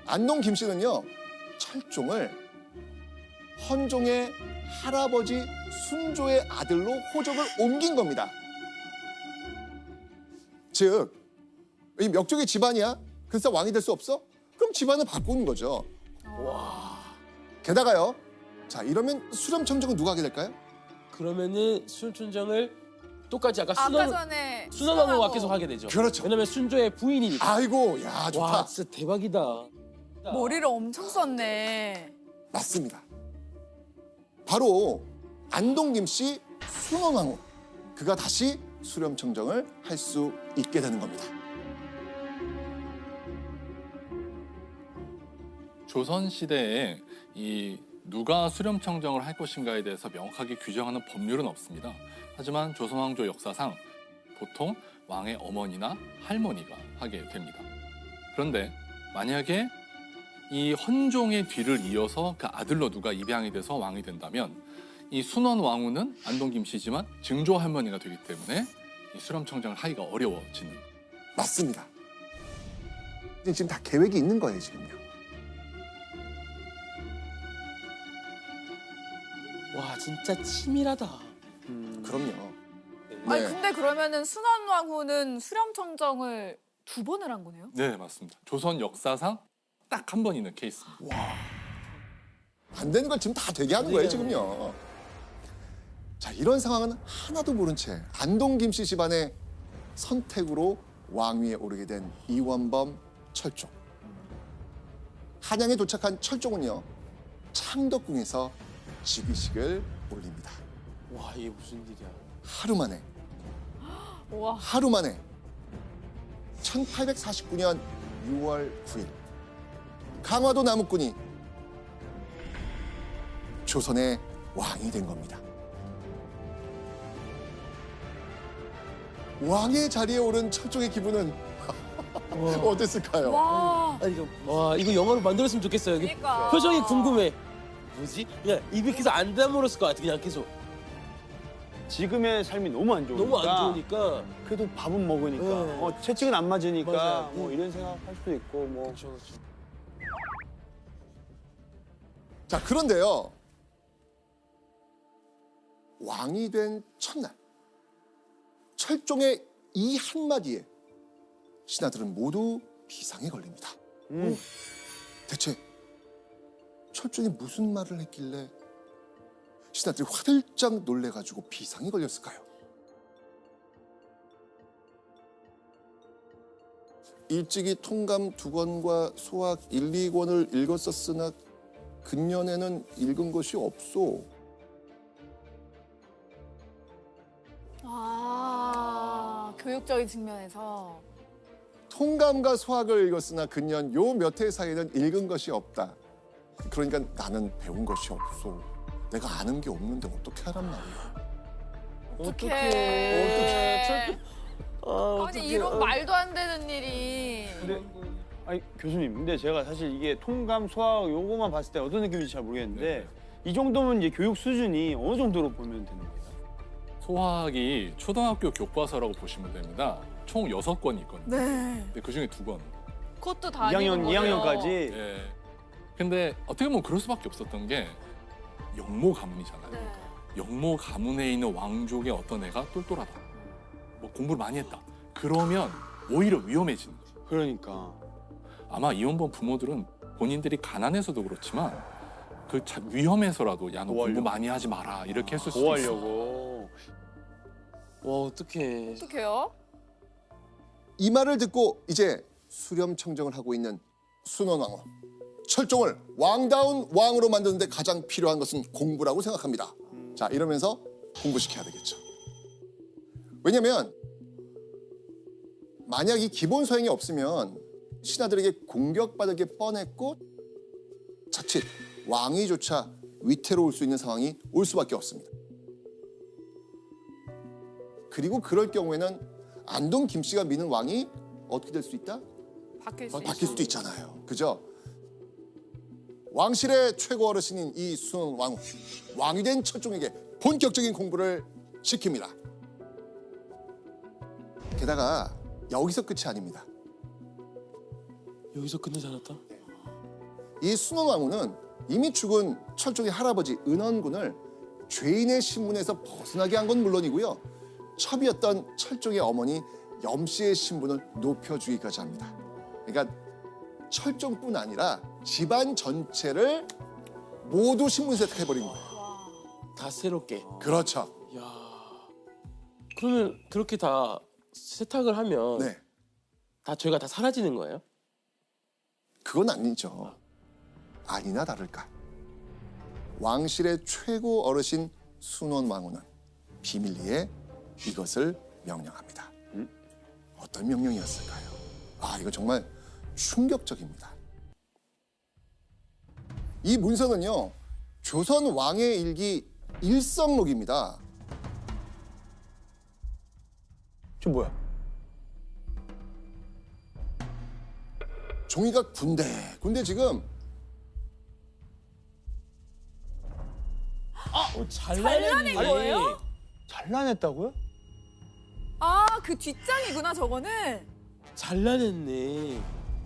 안동 김씨는요, 철종을 헌종의 할아버지 순조의 아들로 호적을 옮긴 겁니다. 즉, 이 멱족의 집안이야? 그래서 왕이 될 수 없어? 그럼 집안을 바꾸는 거죠. 와. 게다가요, 자, 이러면 수렴청정은 누가 하게 될까요? 그러면은 수렴청정을 똑같이 아까 아까 전에 순원왕후가 계속 하게 되죠. 그렇죠. 왜냐면 순조의 부인이니까. 아이고, 야, 좋다. 와, 진짜 대박이다. 머리를 엄청 썼네. 맞습니다. 바로 안동 김씨 순원왕후, 그가 다시 수렴청정을 할 수 있게 되는 겁니다. 조선 시대에 이 누가 수렴청정을 할 것인가에 대해서 명확하게 규정하는 법률은 없습니다. 하지만 조선 왕조 역사상 보통 왕의 어머니나 할머니가 하게 됩니다. 그런데 만약에 이 헌종의 뒤를 이어서 그 아들로 누가 입양이 돼서 왕이 된다면 이 순원 왕후는 안동 김씨지만 증조 할머니가 되기 때문에 이 수렴청정을 하기가 어려워지는. 맞습니다. 지금 다 계획이 있는 거예요, 지금요. 와, 진짜 치밀하다. 그럼요. 아니 네. 근데 그러면은 순원왕후는 수렴청정을 2번을 한 거네요? 네, 맞습니다. 조선 역사상 딱 한 번 있는 케이스입니다. 안 되는 걸 지금 다 되게 하는 거예요, 지금요. 자, 이런 상황은 하나도 모른 채 안동 김씨 집안의 선택으로 왕위에 오르게 된 이원범 철종. 한양에 도착한 철종은요, 창덕궁에서 즉위식을 올립니다. 와, 이게 무슨 일이야. 우와. 하루 만에 1849년 6월 9일 강화도 남욱군이 조선의 왕이 된 겁니다. 왕의 자리에 오른 철종의 기분은 어땠을까요? 와. 아니, 이거 영화로 만들었으면 좋겠어요. 여기 그러니까. 표정이 궁금해. 뭐지? 그냥 입이 계속 안 다물었을 것 같아. 그냥 계속. 지금의 삶이 너무 안 좋으니까. 너무 안 좋으니까. 그래도 밥은 먹으니까. 네. 채찍은 안 맞으니까. 맞아요. 뭐 이런 생각할 수도 있고 뭐. 그렇죠, 그렇죠. 자, 그런데요, 왕이 된 첫날 철종의 이 한마디에 신하들은 모두 비상에 걸립니다. 대체 철종이 무슨 말을 했길래 신하들이 화들짝 놀래가지고 비상이 걸렸을까요? 일찍이 통감 2권과 소학 1, 2권을 읽었었으나 근년에는 읽은 것이 없소. 아, 교육적인 측면에서. 통감과 소학을 읽었으나 근년 요 몇 해 사이에는 읽은 것이 없다. 그러니까 나는 배운 것이 없소. 내가 아는 게 없는데 어떻게 하란 말이야. 어떡해. 아, 아니 이런 말도 안 되는 일이. 근데 아니 교수님, 근데 제가 사실 이게 통감, 수학 요거만 봤을 때 어떤 느낌인지 잘 모르겠는데 이 정도면 이제 교육 수준이 어느 정도로 보면 되는 거예요? 소학이 초등학교 교과서라고 보시면 됩니다. 총 6권이 있거든요. 네. 근데 그중에 2권. 그것도 다 2학년까지. 예. 근데 어떻게 보면 그럴 수밖에 없었던 게 영모 가문이잖아요. 네. 영모 가문에 있는 왕족의 어떤 애가 똘똘하다. 뭐 공부를 많이 했다. 그러면 오히려 위험해지는 거죠. 그러니까. 아마 이원범 부모들은 본인들이 가난해서도 그렇지만 그 위험해서라도 야, 너 공부 보호하려고. 많이 하지 마라 이렇게 했을 수도 있어. 보호하려고. 와, 어떡해. 어떡해요? 이 말을 듣고 이제 수렴청정을 하고 있는 순원왕후 철종을 왕다운 왕으로 만드는데 가장 필요한 것은 공부라고 생각합니다. 자, 이러면서 공부시켜야 되겠죠. 왜냐면 만약 이 기본 소양이 없으면 신하들에게 공격받을 게 뻔했고 자칫 왕위조차 위태로울 수 있는 상황이 올 수밖에 없습니다. 그리고 그럴 경우에는 안동 김씨가 미는 왕이 어떻게 될 수 있다? 바뀔 수도 있잖아요. 그죠? 왕실의 최고 어르신인 이 순왕후, 왕이 된 철종에게 본격적인 공부를 시킵니다. 게다가 여기서 끝이 아닙니다. 여기서 끝내지 않았다? 이 순원왕후는 이미 죽은 철종의 할아버지 은원군을 죄인의 신분에서 벗어나게 한 건 물론이고요. 첩이었던 철종의 어머니 염씨의 신분을 높여주기까지 합니다. 그러니까 철종뿐 아니라 집안 전체를 모두 신분 세탁해버린 거예요. 다 새롭게. 그렇죠. 야. 그러면 그렇게 다 세탁을 하면 네, 다 죄가 다 사라지는 거예요? 그건 아니죠. 아니나 다를까. 왕실의 최고 어르신 순원왕후는 비밀리에 이것을 명령합니다. 어떤 명령이었을까요? 아, 이거 정말 충격적입니다. 이 문서는요, 조선 왕의 일기 일성록입니다. 저 뭐야? 종이가 군데 지금 잘라낸 거예요? 잘라냈다고요? 아, 그 뒷장이구나, 저거는. 잘라냈네.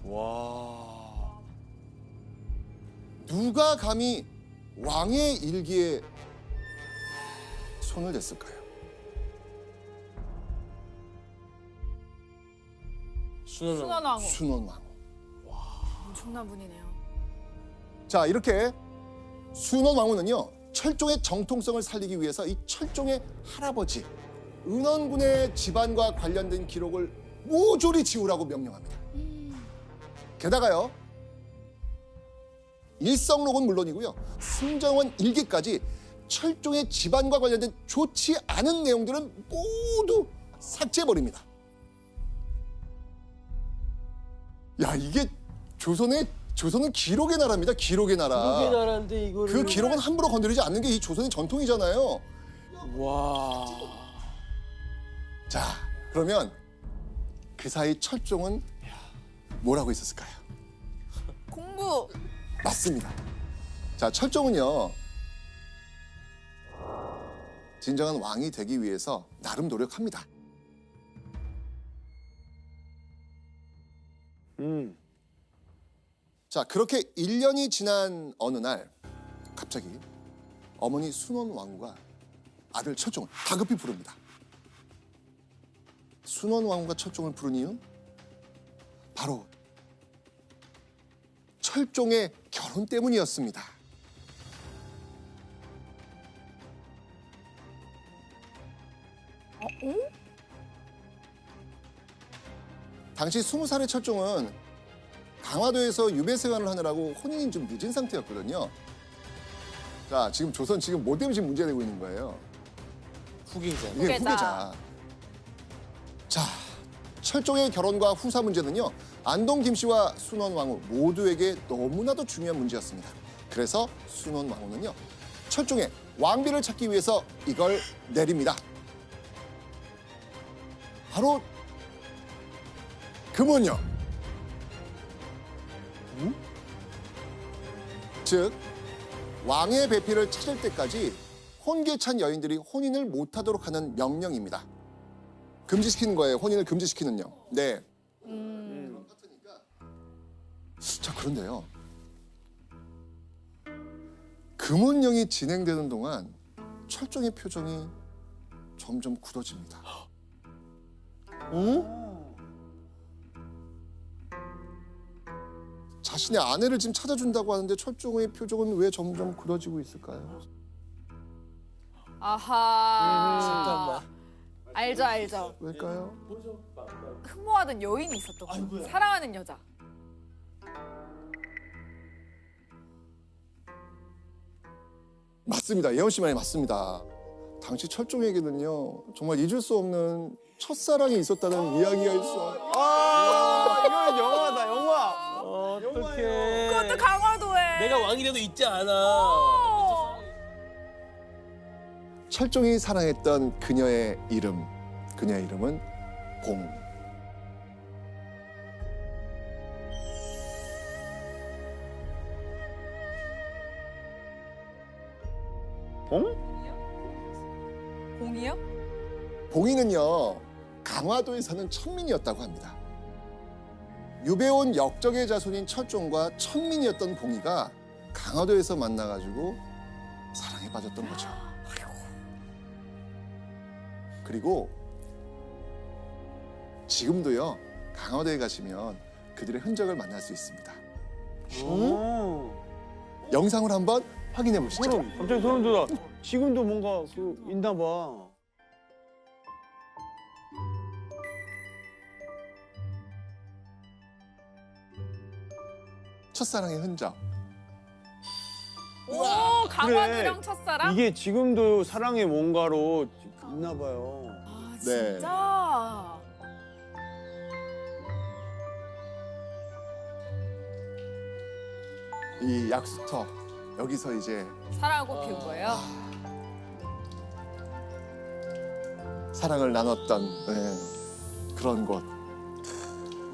와. 누가 감히 왕의 일기에 손을 댔을까요? 순원왕후. 순원왕후. 엄청난 분이네요. 자, 이렇게 순원왕후는요, 철종의 정통성을 살리기 위해서 이 철종의 할아버지 은원군의 집안과 관련된 기록을 모조리 지우라고 명령합니다. 게다가요, 일성록은 물론이고요, 승정원 일기까지 철종의 집안과 관련된 좋지 않은 내용들은 모두 삭제해버립니다. 야, 이게 조선은 기록의 나라입니다. 기록의 나라. 그게 나라인데 이거를. 그 기록은 함부로 건드리지 않는 게 이 조선의 전통이잖아요. 와. 자, 그러면 그 사이 철종은 뭐라고 있었을까요? 공부. 맞습니다. 자, 철종은요, 진정한 왕이 되기 위해서 나름 노력합니다. 자, 그렇게 1년이 지난 어느 날 갑자기 어머니 순원왕후가 아들 철종을 다급히 부릅니다. 순원왕후가 철종을 부른 이유는 바로 철종의 결혼 때문이었습니다. 당시 20살의 철종은 강화도에서 유배 생활을 하느라고 혼인이 좀 늦은 상태였거든요. 자, 지금 조선 지금 뭐 때문에 지금 문제가 되고 있는 거예요? 후계자. 이게 후계자. 후계자. 자, 철종의 결혼과 후사 문제는요, 안동 김씨와 순원왕후 모두에게 너무나도 중요한 문제였습니다. 그래서 순원왕후는요, 철종의 왕비를 찾기 위해서 이걸 내립니다. 바로 금원령. 즉, 왕의 배필을 찾을 때까지 혼계찬 여인들이 혼인을 못하도록 하는 명령입니다. 금지시키는 거예요. 혼인을 금지시키는요. 네. 자, 그런데요, 금원령이 진행되는 동안 철종의 표정이 점점 굳어집니다. 자신의 아내를 지금 찾아준다고 하는데 철종의 표정은 왜 점점 굳어지고 있을까요? 아하. 잠깐만. 알죠. 왜일까요? 흠모하던 여인이 있었던 거예요. 사랑하는 여자. 맞습니다. 예원 씨 말이 맞습니다. 당시 철종에게는요, 정말 잊을 수 없는 첫사랑이 있었다는 이야기가 있어. 이거는 영화다, 영화. 어떡해. 그것도 강화도에. 내가 왕이 돼도 잊지 않아. 어. 철종이 사랑했던 그녀의 이름은 봉. 봉? 공이요? 봉이는요, 강화도에 사는 천민이었다고 합니다. 유배온 역적의 자손인 철종과 천민이었던 봉이가 강화도에서 만나가지고 사랑에 빠졌던 거죠. 그리고 지금도요, 강화도에 가시면 그들의 흔적을 만날 수 있습니다. 오. 영상을 한번 확인해 보시죠. 그럼 갑자기 소름 돋아. 지금도 뭔가 있나 봐. 첫사랑의 흔적. 오, 강화도랑 첫사랑? 이게 지금도 사랑의 뭔가로 있나 봐요. 아, 네. 진짜. 이 약수터 여기서 이제 사랑하고 피운 거예요? 사랑을 나눴던 그런 곳.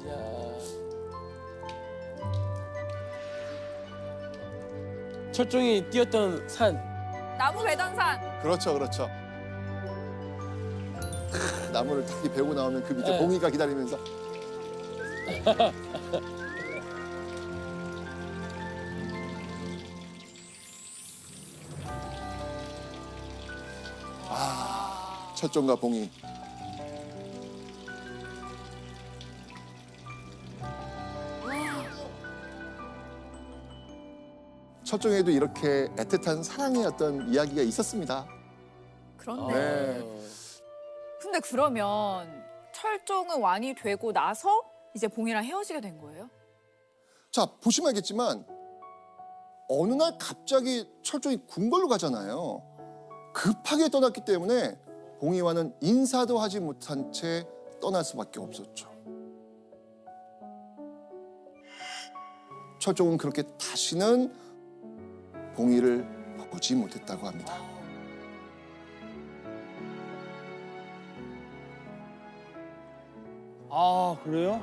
야. 철종이 뛰었던 산. 나무 배단산. 그렇죠, 그렇죠. 나무를 탁 베고 나오면 그 밑에 네. 봉이가 기다리면서 철종과 봉이. 철종에도 이렇게 애틋한 사랑의 어떤 이야기가 있었습니다. 그렇네. 네. 근데 그러면 철종은 왕이 되고 나서 이제 봉이랑 헤어지게 된 거예요? 자, 보시면 알겠지만 어느 날 갑자기 철종이 궁궐로 가잖아요. 급하게 떠났기 때문에 봉이와는 인사도 하지 못한 채 떠날 수밖에 없었죠. 철종은 그렇게 다시는 봉이를 보지 못했다고 합니다. 아, 그래요?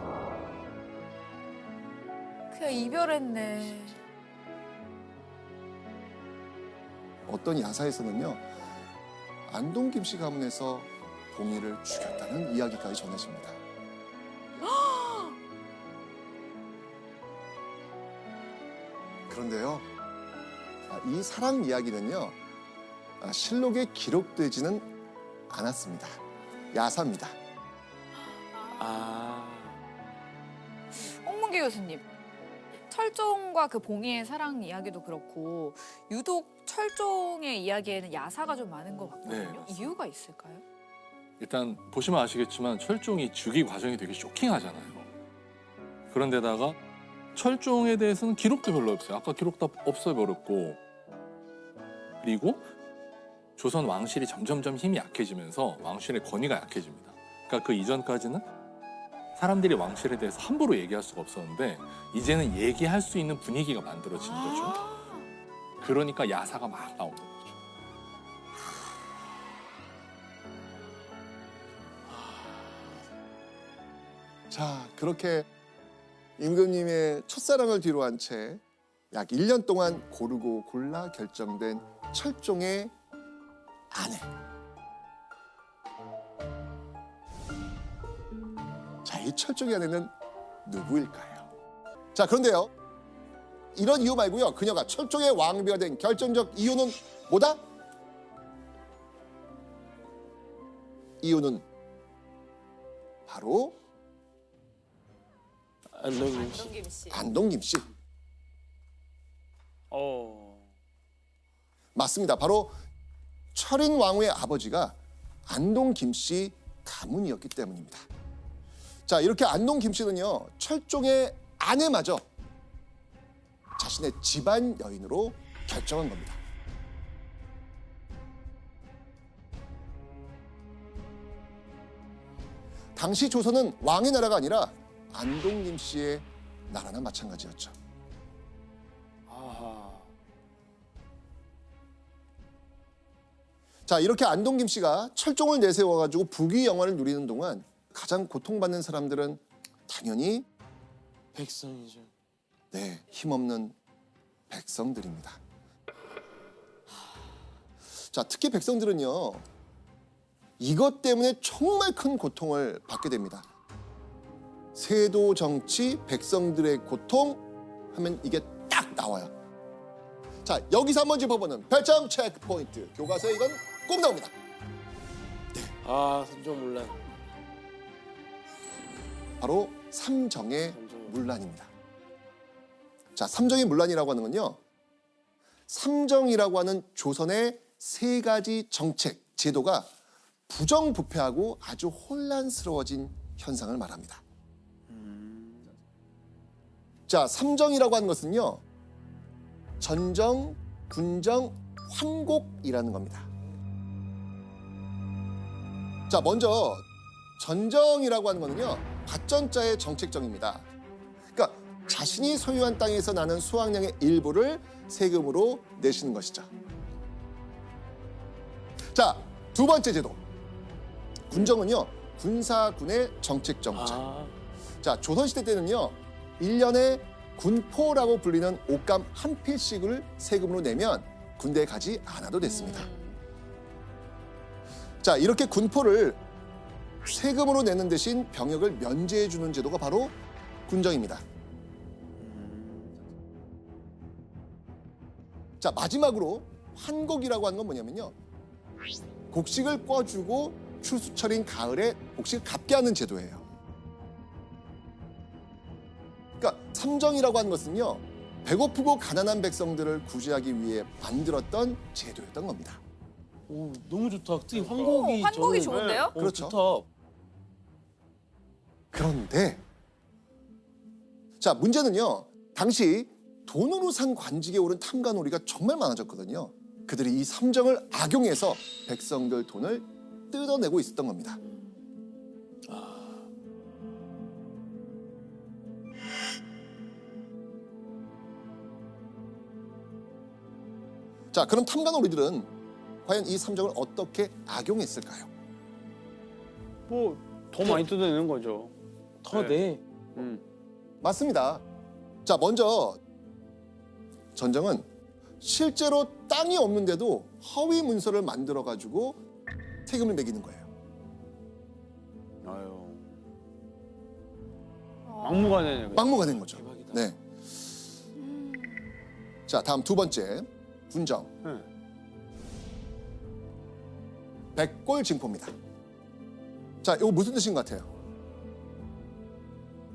그냥 이별했네. 어떤 야사에서는요, 안동 김씨 가문에서 봉이를 죽였다는 이야기까지 전해집니다. 그런데요, 이 사랑 이야기는요, 실록에 기록되지는 않았습니다. 야사입니다. 아. 홍문기 교수님, 철종과 그 봉이의 사랑 이야기도 그렇고 유독 철종의 이야기에는 야사가 좀 많은 것 같거든요. 네, 맞습니다. 이유가 있을까요? 일단 보시면 아시겠지만 철종이 즉위 과정이 되게 쇼킹하잖아요. 그런데다가 철종에 대해서는 기록도 별로 없어요. 아까 기록도 없어버렸고, 그리고 조선 왕실이 점점점 힘이 약해지면서 왕실의 권위가 약해집니다. 그러니까 그 이전까지는 사람들이 왕실에 대해서 함부로 얘기할 수가 없었는데 이제는 얘기할 수 있는 분위기가 만들어지는 거죠. 그러니까 야사가 막 나오는 거죠. 자, 그렇게 임금님의 첫사랑을 뒤로 한 채 약 1년 동안 고르고 골라 결정된 철종의 아내. 자, 이 철종의 아내는 누구일까요? 자, 그런데요, 이런 이유 말고요, 그녀가 철종의 왕비가 된 결정적 이유는 뭐다? 이유는 바로 안동김 씨. 안동김 씨. 안동 김씨. 맞습니다. 바로 철인 왕후의 아버지가 안동 김씨 가문이었기 때문입니다. 자, 이렇게 안동 김씨는요, 철종의 아내마저 자신의 집안 여인으로 결정한 겁니다. 당시 조선은 왕의 나라가 아니라 안동 김씨의 나라나 마찬가지였죠. 아하. 자, 이렇게 안동 김씨가 철종을 내세워가지고 부귀 영화를 누리는 동안 가장 고통받는 사람들은 당연히 백성이죠. 네, 힘없는 백성들입니다. 자, 특히 백성들은요, 이것 때문에 정말 큰 고통을 받게 됩니다. 세도 정치, 백성들의 고통 하면 이게 딱 나와요. 자, 여기서 한번 짚어보는 별점 체크 포인트. 교과서에 이건 꼭 나옵니다. 아, 선정문란. 바로 삼정의 삼정의 문란입니다. 자, 삼정의 문란이라고 하는 건요. 삼정이라고 하는 조선의 세 가지 정책, 제도가 부정부패하고 아주 혼란스러워진 현상을 말합니다. 자, 삼정이라고 하는 것은요. 전정, 군정, 환곡이라는 겁니다. 자, 먼저 전정이라고 하는 거는요. 밭전자의 정책정입니다. 그러니까 자신이 소유한 땅에서 나는 수확량의 일부를 세금으로 내시는 것이죠. 자, 두 번째 제도. 군정은요. 군사군의 정책정이죠. 아, 자, 조선시대 때는요. 1년에 군포라고 불리는 옷감 한 필씩을 세금으로 내면 군대에 가지 않아도 됐습니다. 자, 이렇게 군포를 세금으로 내는 대신 병역을 면제해 주는 제도가 바로 군정입니다. 자, 마지막으로 환곡이라고 하는 건 뭐냐면요. 곡식을 꿔주고 추수철인 가을에 곡식을 갚게 하는 제도예요. 그러니까 삼정이라고 하는 것은요. 배고프고 가난한 백성들을 구제하기 위해 만들었던 제도였던 겁니다. 오, 너무 좋다. 특히 환곡이 환곡이 저는- 좋은데요? 그렇죠. 좋다. 그런데 자, 문제는요. 당시 돈으로 산 관직에 오른 탐관오리가 정말 많아졌거든요. 그들이 이 삼정을 악용해서 백성들 돈을 뜯어내고 있었던 겁니다. 자, 그럼 탐관오리들은 과연 이 삼정을 어떻게 악용했을까요? 뭐 더 많이 뜯어내는 거죠. 더 네. 내. 맞습니다. 자, 먼저 전정은 실제로 땅이 없는데도 허위 문서를 만들어 가지고 세금을 매기는 거예요. 아유. 막무가내네. 그냥. 막무가 낸 거죠. 대박이다. 네. 자, 다음 두 번째 군정. 네. 백골징포입니다. 자, 이거 무슨 뜻인 것 같아요?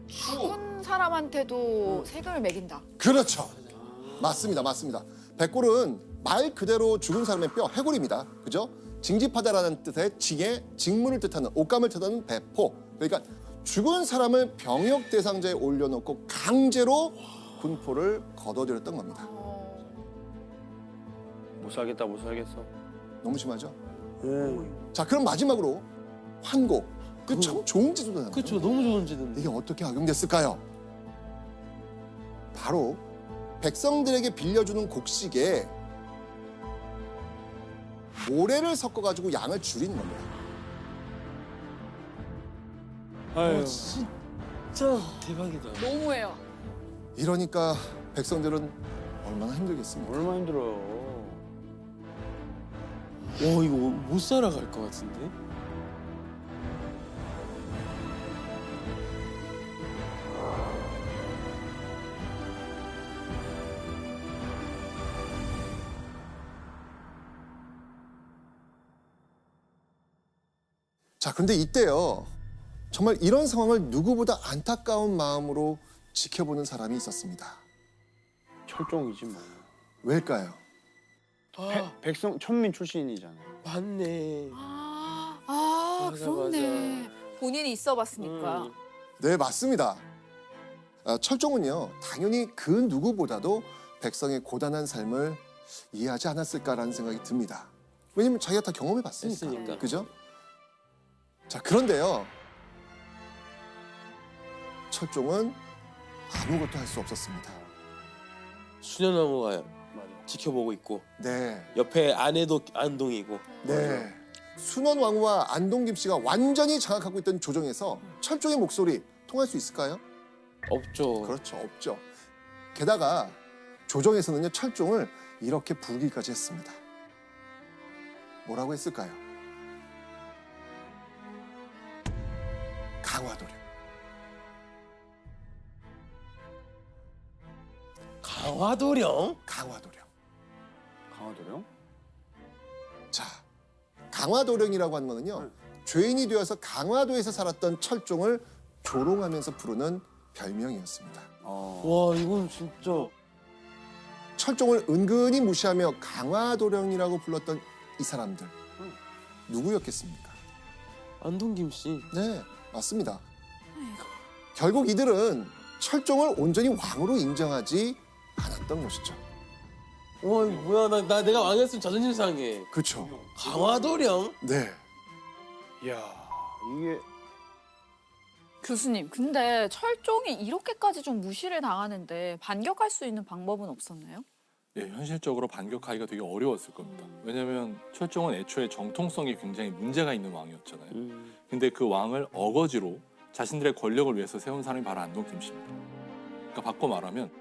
죽은 사람한테도 세금을 매긴다. 그렇죠. 맞습니다. 맞습니다. 백골은 말 그대로 죽은 사람의 뼈, 해골입니다. 그죠? 징집하다라는 뜻의 징에 직문을 뜻하는 옷감을 뜻하는 배포. 그러니까 죽은 사람을 병역 대상자에 올려놓고 강제로 군포를 걷어들였던 겁니다. 못 살겠다, 못 살겠어. 너무 심하죠? 오, 자, 그럼 마지막으로 환곡. 그 참 좋은 제도잖아요. 그렇죠. 너무 좋은 제도인데. 이게 어떻게 악용됐을까요? 바로 백성들에게 빌려주는 곡식에 모래를 섞어가지고 양을 줄이는 겁니다. 아유, 진짜 대박이다. 너무해요. 이러니까 백성들은 얼마나 힘들겠습니까? 얼마나 힘들어요. 오, 이거 못 살아갈 것 같은데? 자, 그런데 이때요. 정말 이런 상황을 누구보다 안타까운 마음으로 지켜보는 사람이 있었습니다. 철종이지 뭐. 왜일까요? 아, 백성 천민 출신이잖아요. 맞네. 맞아, 그렇네. 맞아. 본인이 있어봤으니까. 네, 맞습니다. 철종은요, 당연히 그 누구보다도 백성의 고단한 삶을 이해하지 않았을까라는 생각이 듭니다. 왜냐면 자기가 다 경험해 봤으니까. 했으니까. 그죠? 자, 그런데요. 철종은 아무것도 할 수 없었습니다. 수녀나무가 맞아. 지켜보고 있고 네. 옆에 아내도 안동이고. 네. 순원왕후와 안동김 씨가 완전히 장악하고 있던 조정에서 철종의 목소리 통할 수 있을까요? 없죠. 그렇죠. 없죠. 게다가 조정에서는요, 철종을 이렇게 부르기까지 했습니다. 뭐라고 했을까요? 강화도령. 강화도령? 강화도령. 강화도령? 자, 강화도령이라고 하는 거는요. 죄인이 되어서 강화도에서 살았던 철종을 조롱하면서 부르는 별명이었습니다. 와 이건 진짜 철종을 은근히 무시하며 강화도령이라고 불렀던 이 사람들 누구였겠습니까? 안동김 씨. 네, 맞습니다. 결국 이들은 철종을 온전히 왕으로 인정하지 않았던 것이죠. 와 이거 뭐야 내가 왕이었으면 자존심 상해. 그렇죠. 강화도령? 네. 이야 이게 교수님, 근데 철종이 이렇게까지 좀 무시를 당하는데 반격할 수 있는 방법은 없었나요? 예, 현실적으로 반격하기가 되게 어려웠을 겁니다. 왜냐하면 철종은 애초에 정통성이 굉장히 문제가 있는 왕이었잖아요. 근데 그 왕을 어거지로 자신들의 권력을 위해서 세운 사람이 바로 안동 김씨입니다. 그러니까 바꿔 말하면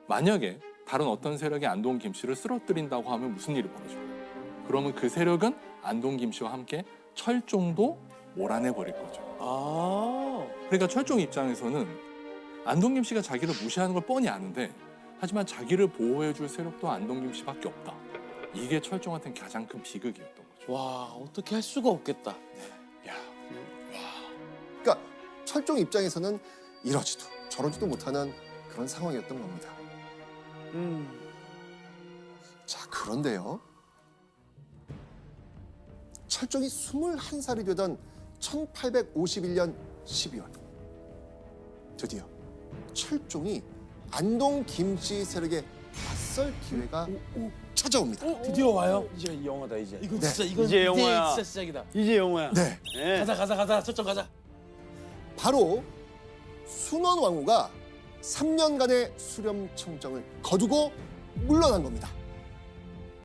만약에 다른 어떤 세력이 안동 김씨를 쓰러뜨린다고 하면 무슨 일이 벌어질까요? 그러면 그 세력은 안동 김씨와 함께 철종도 몰아내 버릴 거죠. 아. 그러니까 철종 입장에서는 안동 김씨가 자기를 무시하는 걸 뻔히 아는데 하지만 자기를 보호해줄 세력도 안동 김씨밖에 없다. 이게 철종한테는 가장 큰 비극이었던 거죠. 와 어떻게 할 수가 없겠다. 그러니까 철종 입장에서는 이러지도 저러지도 못하는 그런 상황이었던 겁니다. 자, 그런데요. 철종이 21살이 되던 1851년 12월 드디어 철종이 안동 김씨 세력에 맞설 기회가 찾아옵니다. 드디어 와요? 이제 영화다 이제. 이건 네. 진짜 이건 이제 영화야. 진짜 시작이다. 이제 영화야. 네, 네. 가자 철종 가자. 바로 순원 왕후가 3년간의 수렴청정을 거두고 물러난 겁니다.